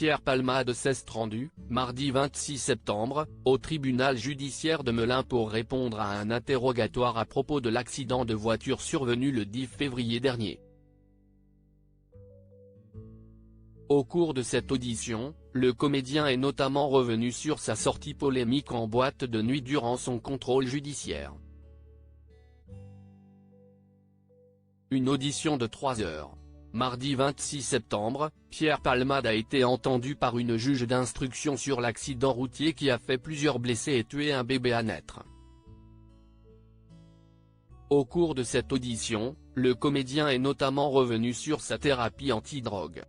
Pierre Palmade s'est rendu, mardi 26 septembre, au tribunal judiciaire de Melun pour répondre à un interrogatoire à propos de l'accident de voiture survenu le 10 février dernier. Au cours de cette audition, le comédien est notamment revenu sur sa sortie polémique en boîte de nuit durant son contrôle judiciaire. Une audition de 3 heures. Mardi 26 septembre, Pierre Palmade a été entendu par une juge d'instruction sur l'accident routier qui a fait plusieurs blessés et tué un bébé à naître. Au cours de cette audition, le comédien est notamment revenu sur sa thérapie anti-drogue.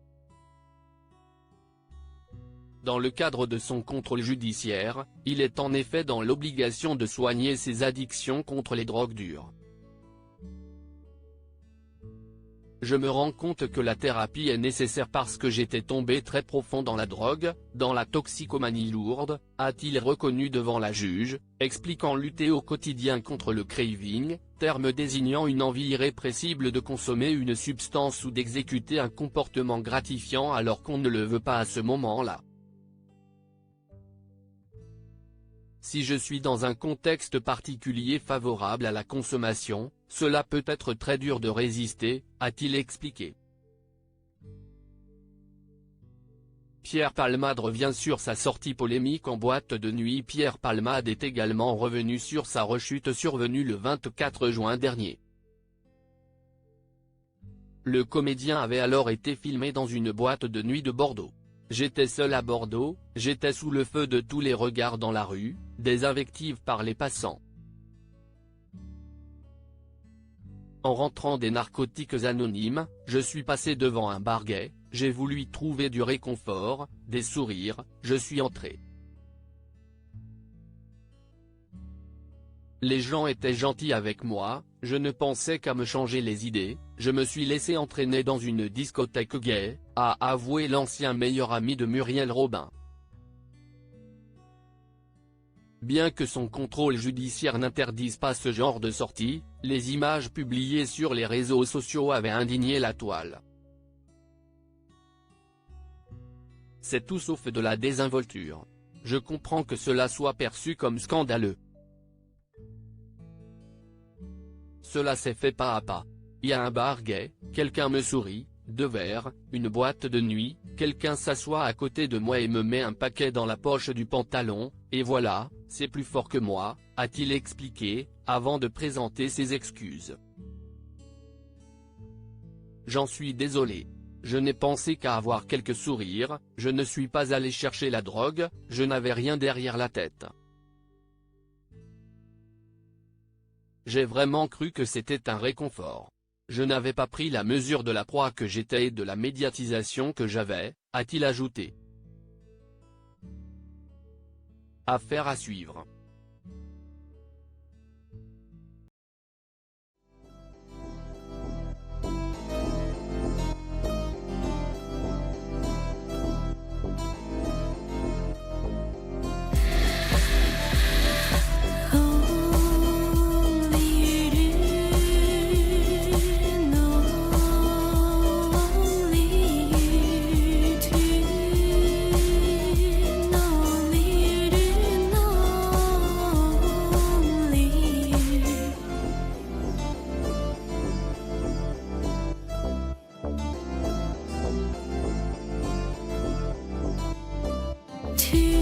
Dans le cadre de son contrôle judiciaire, il est en effet dans l'obligation de soigner ses addictions contre les drogues dures. Je me rends compte que la thérapie est nécessaire parce que j'étais tombé très profond dans la drogue, dans la toxicomanie lourde, a-t-il reconnu devant la juge, expliquant lutter au quotidien contre le craving, terme désignant une envie irrépressible de consommer une substance ou d'exécuter un comportement gratifiant alors qu'on ne le veut pas à ce moment-là. Si je suis dans un contexte particulier favorable à la consommation, cela peut être très dur de résister, a-t-il expliqué. Pierre Palmade revient sur sa sortie polémique en boîte de nuit. Pierre Palmade est également revenu sur sa rechute survenue le 24 juin dernier. Le comédien avait alors été filmé dans une boîte de nuit de Bordeaux. J'étais seul à Bordeaux, j'étais sous le feu de tous les regards dans la rue, des invectives par les passants. En rentrant des narcotiques anonymes, je suis passé devant un bar gay, j'ai voulu y trouver du réconfort, des sourires, je suis entré. Les gens étaient gentils avec moi, je ne pensais qu'à me changer les idées, je me suis laissé entraîner dans une discothèque gay, a avoué l'ancien meilleur ami de Muriel Robin. Bien que son contrôle judiciaire n'interdise pas ce genre de sortie, les images publiées sur les réseaux sociaux avaient indigné la toile. C'est tout sauf de la désinvolture. Je comprends que cela soit perçu comme scandaleux. Cela s'est fait pas à pas. Il y a un bar gay, quelqu'un me sourit, 2 verres, une boîte de nuit, quelqu'un s'assoit à côté de moi et me met un paquet dans la poche du pantalon, et voilà, c'est plus fort que moi, a-t-il expliqué, avant de présenter ses excuses. J'en suis désolé. Je n'ai pensé qu'à avoir quelques sourires, je ne suis pas allé chercher la drogue, je n'avais rien derrière la tête. J'ai vraiment cru que c'était un réconfort. Je n'avais pas pris la mesure de la proie que j'étais et de la médiatisation que j'avais, a-t-il ajouté. Affaire à suivre. To